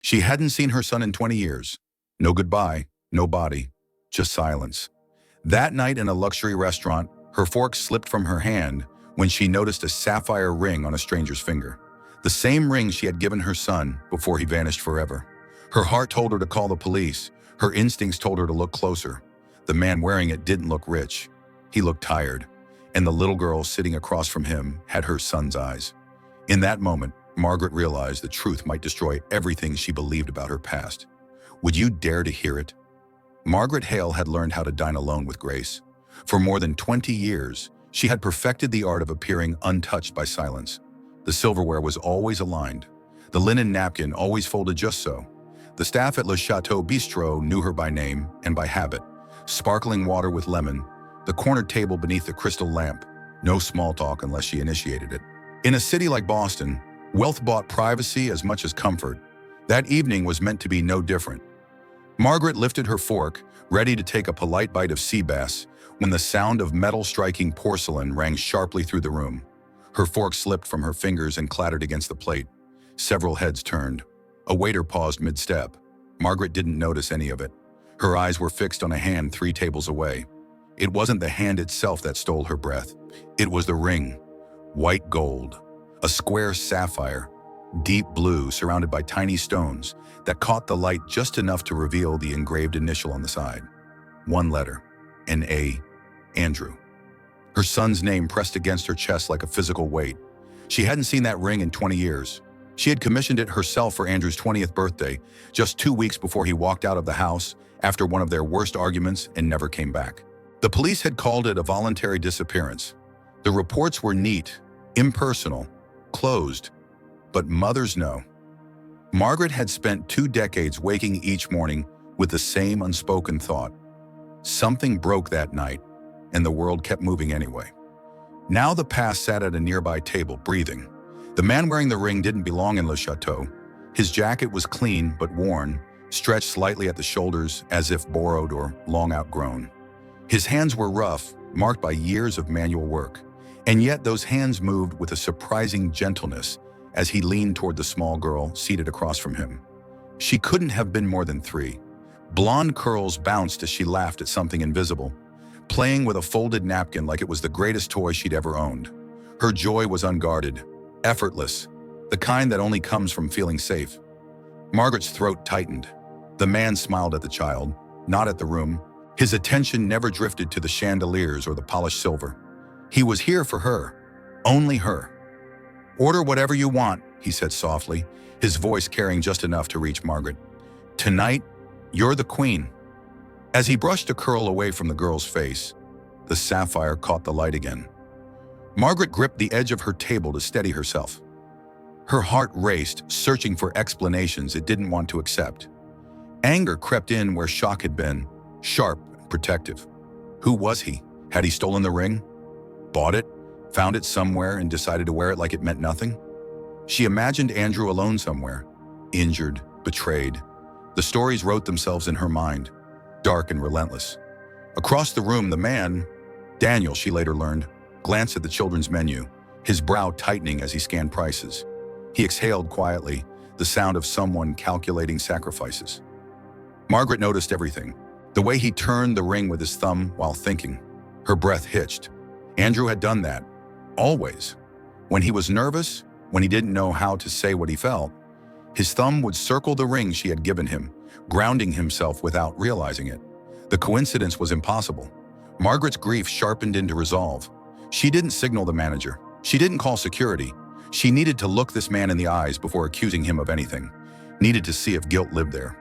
She hadn't seen her son in 20 years. No goodbye, no body, just silence. That night in a luxury restaurant, her fork slipped from her hand when she noticed a sapphire ring on a stranger's finger. The same ring she had given her son before he vanished forever. Her heart told her to call the police. Her instincts told her to look closer. The man wearing it didn't look rich. He looked tired, and the little girl sitting across from him had her son's eyes. In that moment, Margaret realized the truth might destroy everything she believed about her past. Would you dare to hear it? Margaret Hale had learned how to dine alone with grace. For more than 20 years, she had perfected the art of appearing untouched by silence. The silverware was always aligned. The linen napkin always folded just so. The staff at Le Chateau Bistro knew her by name and by habit. Sparkling water with lemon, the corner table beneath the crystal lamp. No small talk unless she initiated it. In a city like Boston, wealth bought privacy as much as comfort. That evening was meant to be no different. Margaret lifted her fork, ready to take a polite bite of sea bass, when the sound of metal striking porcelain rang sharply through the room. Her fork slipped from her fingers and clattered against the plate. Several heads turned. A waiter paused mid-step. Margaret didn't notice any of it. Her eyes were fixed on a hand 3 tables away. It wasn't the hand itself that stole her breath. It was the ring. White gold. A square sapphire. Deep blue surrounded by tiny stones that caught the light just enough to reveal the engraved initial on the side. 1 letter. An A. Andrew. Her son's name pressed against her chest like a physical weight. She hadn't seen that ring in 20 years. She had commissioned it herself for Andrew's 20th birthday, just 2 weeks before he walked out of the house after one of their worst arguments and never came back. The police had called it a voluntary disappearance. The reports were neat, impersonal, closed, but mothers know. Margaret had spent 2 decades waking each morning with the same unspoken thought. Something broke that night, and the world kept moving anyway. Now the past sat at a nearby table, breathing. The man wearing the ring didn't belong in Le Chateau. His jacket was clean but worn, stretched slightly at the shoulders as if borrowed or long outgrown. His hands were rough, marked by years of manual work, and yet those hands moved with a surprising gentleness as he leaned toward the small girl seated across from him. She couldn't have been more than 3. Blonde curls bounced as she laughed at something invisible, playing with a folded napkin like it was the greatest toy she'd ever owned. Her joy was unguarded, effortless, the kind that only comes from feeling safe. Margaret's throat tightened. The man smiled at the child, not at the room. His attention never drifted to the chandeliers or the polished silver. He was here for her, only her. "Order whatever you want," he said softly, his voice carrying just enough to reach Margaret. "Tonight, you're the queen." As he brushed a curl away from the girl's face, the sapphire caught the light again. Margaret gripped the edge of her table to steady herself. Her heart raced, searching for explanations it didn't want to accept. Anger crept in where shock had been, sharp and protective. Who was he? Had he stolen the ring? Bought it? Found it somewhere and decided to wear it like it meant nothing? She imagined Andrew alone somewhere, injured, betrayed. The stories wrote themselves in her mind, dark and relentless. Across the room, the man, Daniel, she later learned, glanced at the children's menu, his brow tightening as he scanned prices. He exhaled quietly, the sound of someone calculating sacrifices. Margaret noticed everything. The way he turned the ring with his thumb while thinking. Her breath hitched. Andrew had done that. Always. When he was nervous, when he didn't know how to say what he felt, his thumb would circle the ring she had given him, grounding himself without realizing it. The coincidence was impossible. Margaret's grief sharpened into resolve. She didn't signal the manager. She didn't call security. She needed to look this man in the eyes before accusing him of anything. Needed to see if guilt lived there.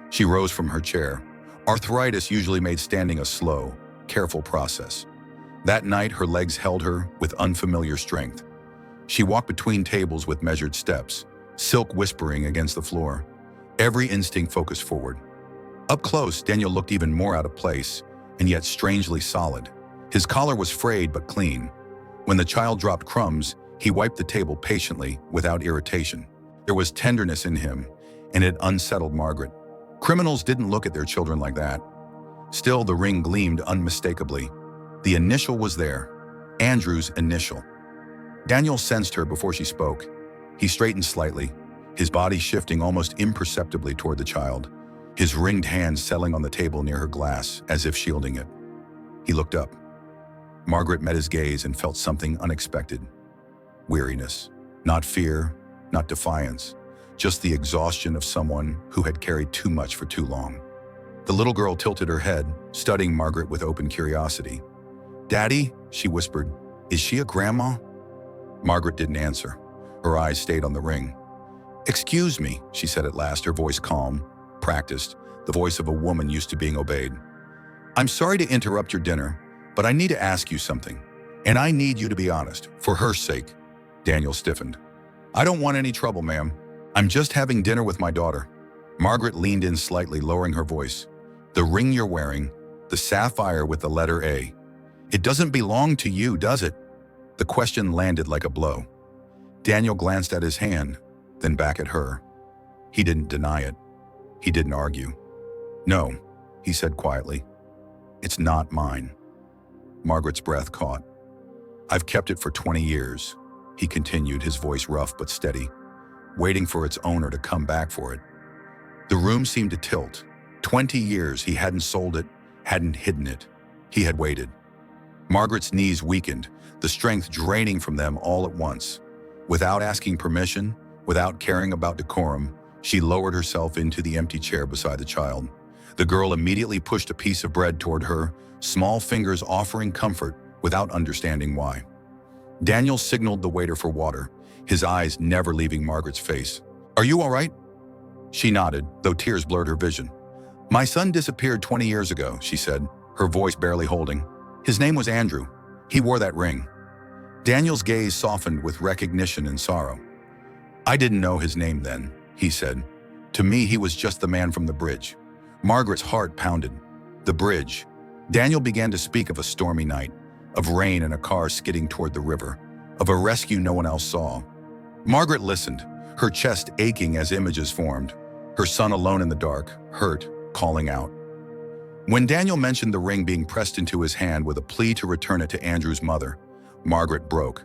She rose from her chair. Arthritis usually made standing a slow, careful process. That night, her legs held her with unfamiliar strength. She walked between tables with measured steps, silk whispering against the floor. Every instinct focused forward. Up close, Daniel looked even more out of place, and yet strangely solid. His collar was frayed but clean. When the child dropped crumbs, he wiped the table patiently, without irritation. There was tenderness in him, and it unsettled Margaret. Criminals didn't look at their children like that. Still, the ring gleamed unmistakably. The initial was there, Andrew's initial. Daniel sensed her before she spoke. He straightened slightly, his body shifting almost imperceptibly toward the child, his ringed hands settling on the table near her glass as if shielding it. He looked up. Margaret met his gaze and felt something unexpected. Weariness. Not fear, not defiance, just the exhaustion of someone who had carried too much for too long. The little girl tilted her head, studying Margaret with open curiosity. "Daddy," she whispered, "is she a grandma?" Margaret didn't answer. Her eyes stayed on the ring. "Excuse me," she said at last, her voice calm, practiced, the voice of a woman used to being obeyed. "I'm sorry to interrupt your dinner, but I need to ask you something. And I need you to be honest, for her sake." Daniel stiffened. "I don't want any trouble, ma'am. I'm just having dinner with my daughter." Margaret leaned in slightly, lowering her voice. "The ring you're wearing, the sapphire with the letter A, it doesn't belong to you, does it?" The question landed like a blow. Daniel glanced at his hand, then back at her. He didn't deny it. He didn't argue. "No," he said quietly. "It's not mine." Margaret's breath caught. "I've kept it for 20 years, he continued, his voice rough but steady, waiting for its owner to come back for it. The room seemed to tilt. 20 years he hadn't sold it, hadn't hidden it. He had waited. Margaret's knees weakened, the strength draining from them all at once. Without asking permission, without caring about decorum, she lowered herself into the empty chair beside the child. The girl immediately pushed a piece of bread toward her, small fingers offering comfort without understanding why. Daniel signaled the waiter for water, his eyes never leaving Margaret's face. "Are you all right?" She nodded, though tears blurred her vision. "My son disappeared 20 years ago," she said, her voice barely holding. "His name was Andrew. He wore that ring." Daniel's gaze softened with recognition and sorrow. "I didn't know his name then," he said. "To me, he was just the man from the bridge." Margaret's heart pounded. The bridge. Daniel began to speak of a stormy night, of rain and a car skidding toward the river, of a rescue no one else saw. Margaret listened, her chest aching as images formed, her son alone in the dark, hurt, calling out. When Daniel mentioned the ring being pressed into his hand with a plea to return it to Andrew's mother, Margaret broke.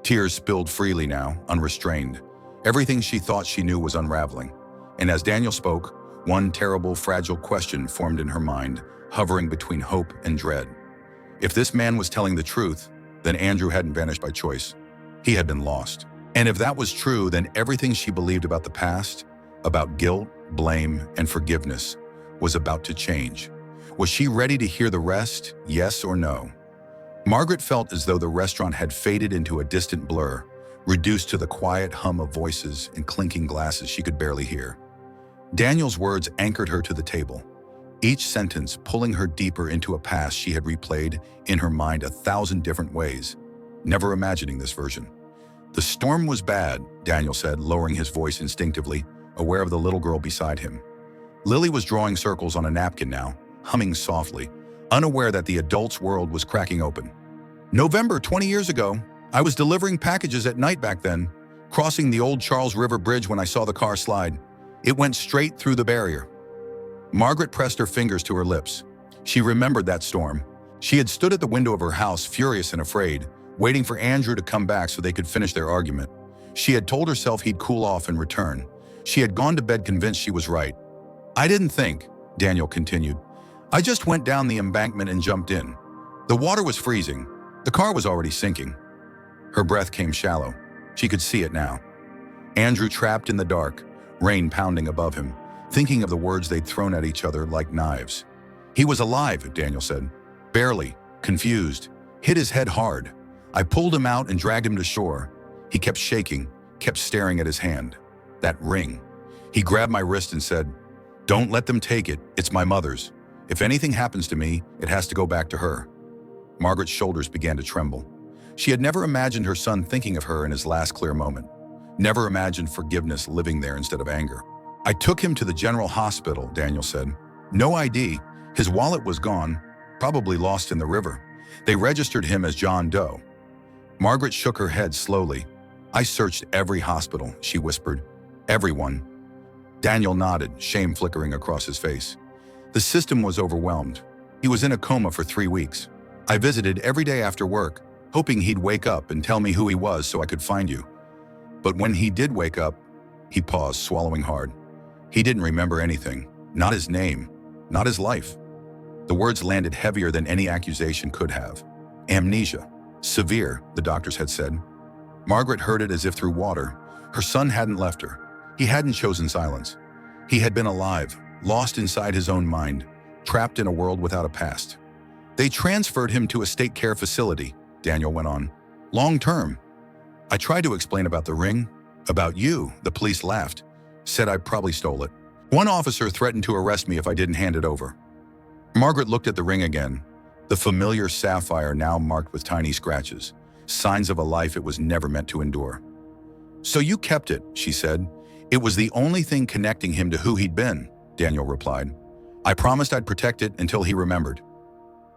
Tears spilled freely now, unrestrained. Everything she thought she knew was unraveling. And as Daniel spoke, one terrible, fragile question formed in her mind, hovering between hope and dread. If this man was telling the truth, then Andrew hadn't vanished by choice. He had been lost. And if that was true, then everything she believed about the past, about guilt, blame, and forgiveness, was about to change. Was she ready to hear the rest, yes or no? Margaret felt as though the restaurant had faded into a distant blur, reduced to the quiet hum of voices and clinking glasses she could barely hear. Daniel's words anchored her to the table, each sentence pulling her deeper into a past she had replayed in her mind 1,000 different ways, never imagining this version. "The storm was bad," Daniel said, lowering his voice instinctively, aware of the little girl beside him. Lily was drawing circles on a napkin now, humming softly, unaware that the adult's world was cracking open. "November 20 years ago, I was delivering packages at night back then, crossing the old Charles River Bridge when I saw the car slide. It went straight through the barrier." Margaret pressed her fingers to her lips. She remembered that storm. She had stood at the window of her house, furious and afraid, waiting for Andrew to come back so they could finish their argument. She had told herself he'd cool off and return. She had gone to bed convinced she was right. "I didn't think," Daniel continued. "I just went down the embankment and jumped in. The water was freezing. The car was already sinking." Her breath came shallow. She could see it now. Andrew trapped in the dark, rain pounding above him, thinking of the words they'd thrown at each other like knives. "He was alive," Daniel said. "Barely, confused, hit his head hard. I pulled him out and dragged him to shore. He kept shaking, kept staring at his hand. That ring. He grabbed my wrist and said, 'Don't let them take it, it's my mother's. If anything happens to me, it has to go back to her.'" Margaret's shoulders began to tremble. She had never imagined her son thinking of her in his last clear moment. Never imagined forgiveness living there instead of anger. "I took him to the general hospital," Daniel said. "No ID. His wallet was gone, probably lost in the river. They registered him as John Doe." Margaret shook her head slowly. "I searched every hospital," she whispered. "Everyone." Daniel nodded, shame flickering across his face. "The system was overwhelmed. He was in a coma for 3 weeks. I visited every day after work, hoping he'd wake up and tell me who he was so I could find you. But when he did wake up, He paused, swallowing hard. He didn't remember anything. Not his name. Not his life. The words landed heavier than any accusation could have. Amnesia. Severe, the doctors had said. Margaret heard it as if through water. Her son hadn't left her. He hadn't chosen silence. He had been alive, lost inside his own mind, trapped in a world without a past. They transferred him to a state care facility, Daniel went on. Long term. I tried to explain about the ring, about you. The police laughed, said I probably stole it. One officer threatened to arrest me if I didn't hand it over. Margaret looked at the ring again, the familiar sapphire now marked with tiny scratches, signs of a life it was never meant to endure. So you kept it, she said. It was the only thing connecting him to who he'd been, Daniel replied. I promised I'd protect it until he remembered.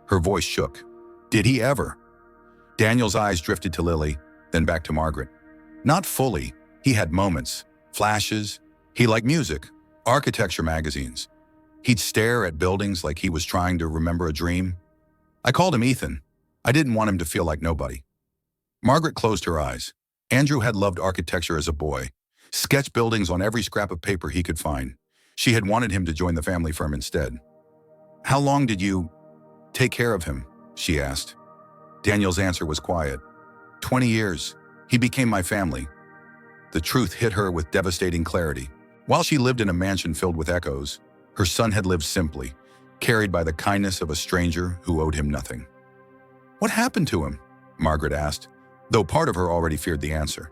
Her voice shook. Did he ever? Daniel's eyes drifted to Lily, then back to Margaret. Not fully. He had moments, flashes. He liked music, architecture magazines. He'd stare at buildings like he was trying to remember a dream. I called him Ethan. I didn't want him to feel like nobody. Margaret closed her eyes. Andrew had loved architecture as a boy, sketched buildings on every scrap of paper he could find. She had wanted him to join the family firm instead. How long did you take care of him? She asked. Daniel's answer was quiet. 20 years. He became my family. The truth hit her with devastating clarity. While she lived in a mansion filled with echoes, her son had lived simply, carried by the kindness of a stranger who owed him nothing. What happened to him? Margaret asked, though part of her already feared the answer.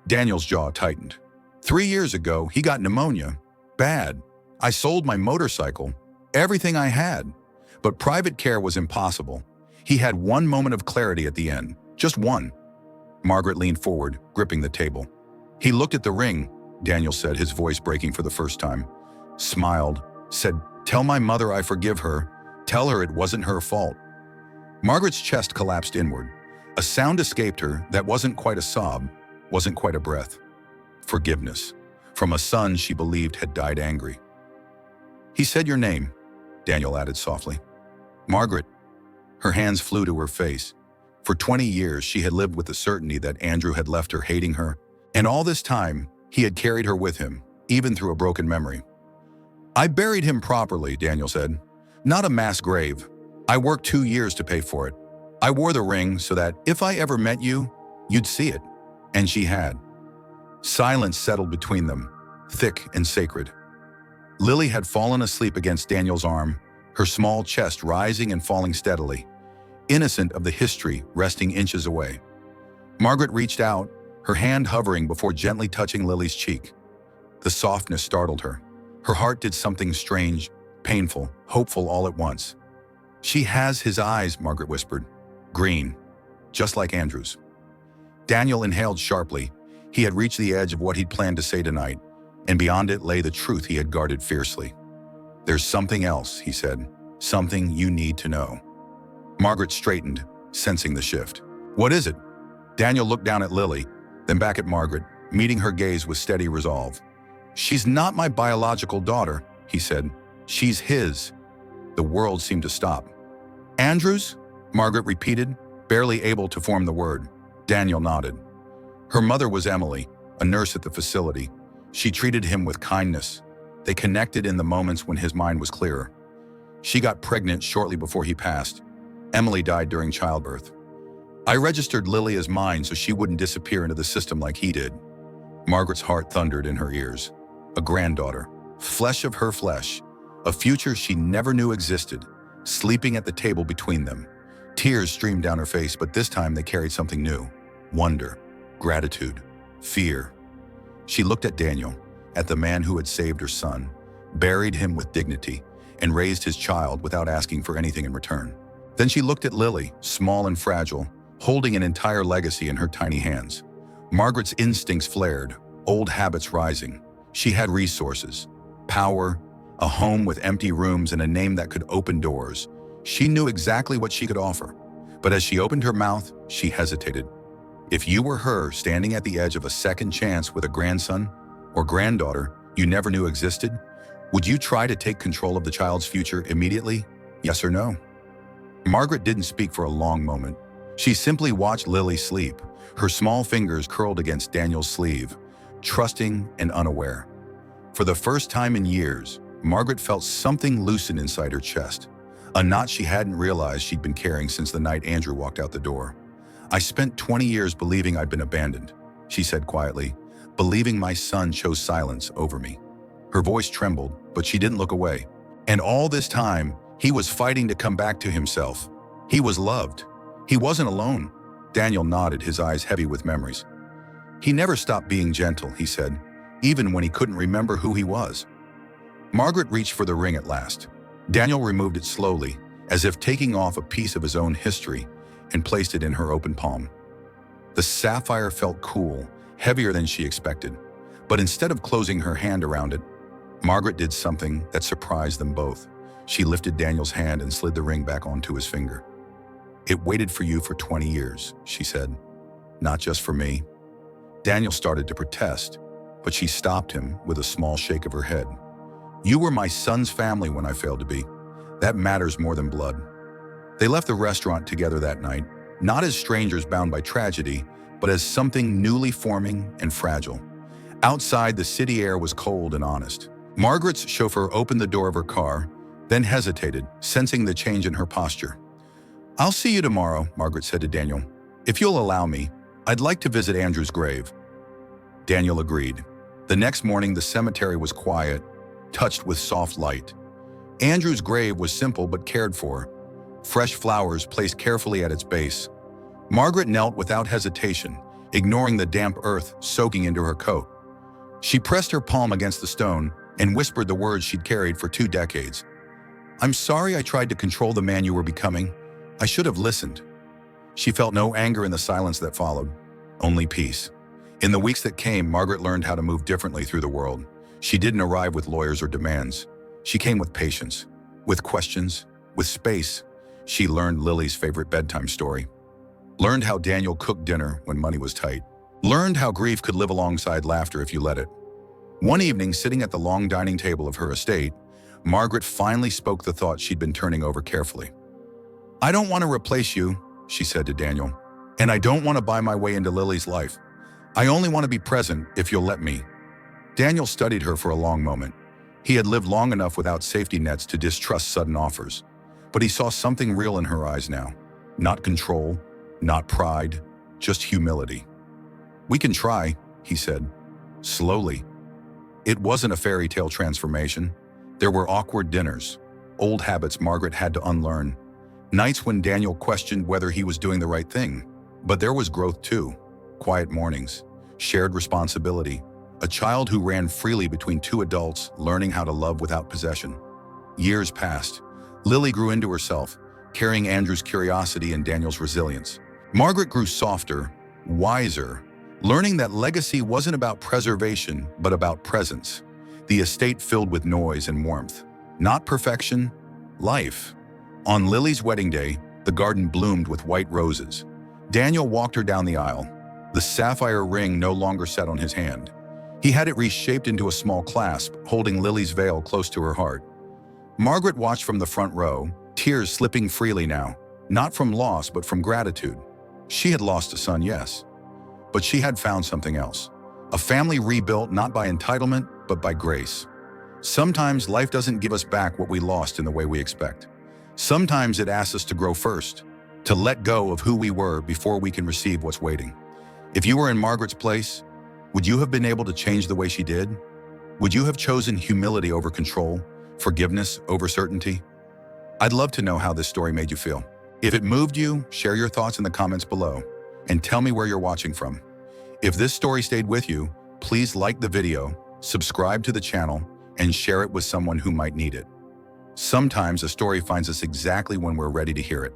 Daniel's jaw tightened. 3 years ago, he got pneumonia. Bad. I sold my motorcycle, everything I had. But private care was impossible. He had one moment of clarity at the end, just one. Margaret leaned forward, gripping the table. He looked at the ring, Daniel said, his voice breaking for the first time. Smiled, said, tell my mother I forgive her. Tell her it wasn't her fault. Margaret's chest collapsed inward. A sound escaped her that wasn't quite a sob, wasn't quite a breath. Forgiveness. From a son she believed had died angry. He said your name, Daniel added softly. Margaret. Her hands flew to her face. For 20 years, she had lived with the certainty that Andrew had left her hating her, and all this time, he had carried her with him, even through a broken memory. I buried him properly, Daniel said. Not a mass grave. I worked 2 years to pay for it. I wore the ring so that if I ever met you, you'd see it. And she had. Silence settled between them, thick and sacred. Lily had fallen asleep against Daniel's arm, her small chest rising and falling steadily, innocent of the history resting inches away. Margaret reached out, her hand hovering before gently touching Lily's cheek. The softness startled her. Her heart did something strange, painful, hopeful all at once. She has his eyes, Margaret whispered. Green, just like Andrew's. Daniel inhaled sharply. He had reached the edge of what he'd planned to say tonight, and beyond it lay the truth he had guarded fiercely. There's something else, he said. Something you need to know. Margaret straightened, sensing the shift. What is it? Daniel looked down at Lily, then back at Margaret, meeting her gaze with steady resolve. She's not my biological daughter, he said. She's his. The world seemed to stop. Andrews? Margaret repeated, barely able to form the word. Daniel nodded. Her mother was Emily, a nurse at the facility. She treated him with kindness. They connected in the moments when his mind was clearer. She got pregnant shortly before he passed. Emily died during childbirth. I registered Lily as mine so she wouldn't disappear into the system like he did. Margaret's heart thundered in her ears. A granddaughter, flesh of her flesh, a future she never knew existed, sleeping at the table between them. Tears streamed down her face, but this time they carried something new. Wonder, gratitude, fear. She looked at Daniel, at the man who had saved her son, buried him with dignity, and raised his child without asking for anything in return. Then she looked at Lily, small and fragile, holding an entire legacy in her tiny hands. Margaret's instincts flared, old habits rising. She had resources, power, a home with empty rooms and a name that could open doors. She knew exactly what she could offer. But as she opened her mouth, she hesitated. If you were her standing at the edge of a second chance with a grandson or granddaughter you never knew existed, would you try to take control of the child's future immediately? Yes or no? Margaret didn't speak for a long moment. She simply watched Lily sleep, her small fingers curled against Daniel's sleeve, trusting and unaware. For the first time in years, Margaret felt something loosen inside her chest, a knot she hadn't realized she'd been carrying since the night Andrew walked out the door. "I spent 20 years believing I'd been abandoned," she said quietly, "believing my son chose silence over me." Her voice trembled, but she didn't look away. And all this time, he was fighting to come back to himself. He was loved. He wasn't alone. Daniel nodded, his eyes heavy with memories. "He never stopped being gentle," he said, "even when he couldn't remember who he was." Margaret reached for the ring at last. Daniel removed it slowly, as if taking off a piece of his own history, and placed it in her open palm. The sapphire felt cool, heavier than she expected, but instead of closing her hand around it, Margaret did something that surprised them both. She lifted Daniel's hand and slid the ring back onto his finger. "It waited for you for 20 years, she said. "Not just for me." Daniel started to protest, but she stopped him with a small shake of her head. "You were my son's family when I failed to be. That matters more than blood." They left the restaurant together that night, not as strangers bound by tragedy, but as something newly forming and fragile. Outside, the city air was cold and honest. Margaret's chauffeur opened the door of her car, then hesitated, sensing the change in her posture. "I'll see you tomorrow," Margaret said to Daniel. "If you'll allow me, I'd like to visit Andrew's grave." Daniel agreed. The next morning, the cemetery was quiet, touched with soft light. Andrew's grave was simple but cared for, fresh flowers placed carefully at its base. Margaret knelt without hesitation, ignoring the damp earth soaking into her coat. She pressed her palm against the stone and whispered the words she'd carried for 2 decades. "I'm sorry I tried to control the man you were becoming. I should have listened." She felt no anger in the silence that followed, only peace. In the weeks that came, Margaret learned how to move differently through the world. She didn't arrive with lawyers or demands. She came with patience, with questions, with space. She learned Lily's favorite bedtime story, learned how Daniel cooked dinner when money was tight, learned how grief could live alongside laughter if you let it. One evening, sitting at the long dining table of her estate, Margaret finally spoke the thought she'd been turning over carefully. "I don't want to replace you," she said to Daniel, "and I don't want to buy my way into Lily's life. I only want to be present if you'll let me." Daniel studied her for a long moment. He had lived long enough without safety nets to distrust sudden offers, but he saw something real in her eyes now. Not control, not pride, just humility. "We can try," he said, slowly. It wasn't a fairy tale transformation. There were awkward dinners, old habits Margaret had to unlearn, nights when Daniel questioned whether he was doing the right thing. But there was growth too, quiet mornings, shared responsibility, a child who ran freely between 2 adults, learning how to love without possession. Years passed. Lily grew into herself, carrying Andrew's curiosity and Daniel's resilience. Margaret grew softer, wiser, learning that legacy wasn't about preservation, but about presence. The estate filled with noise and warmth. Not perfection, life. On Lily's wedding day, the garden bloomed with white roses. Daniel walked her down the aisle. The sapphire ring no longer sat on his hand. He had it reshaped into a small clasp, holding Lily's veil close to her heart. Margaret watched from the front row, tears slipping freely now, not from loss but from gratitude. She had lost a son, yes, but she had found something else. A family rebuilt not by entitlement, but by grace. Sometimes life doesn't give us back what we lost in the way we expect. Sometimes it asks us to grow first, to let go of who we were before we can receive what's waiting. If you were in Margaret's place, would you have been able to change the way she did? Would you have chosen humility over control, forgiveness over certainty? I'd love to know how this story made you feel. If it moved you, share your thoughts in the comments below and tell me where you're watching from. If this story stayed with you, please like the video, subscribe to the channel, and share it with someone who might need it. Sometimes a story finds us exactly when we're ready to hear it.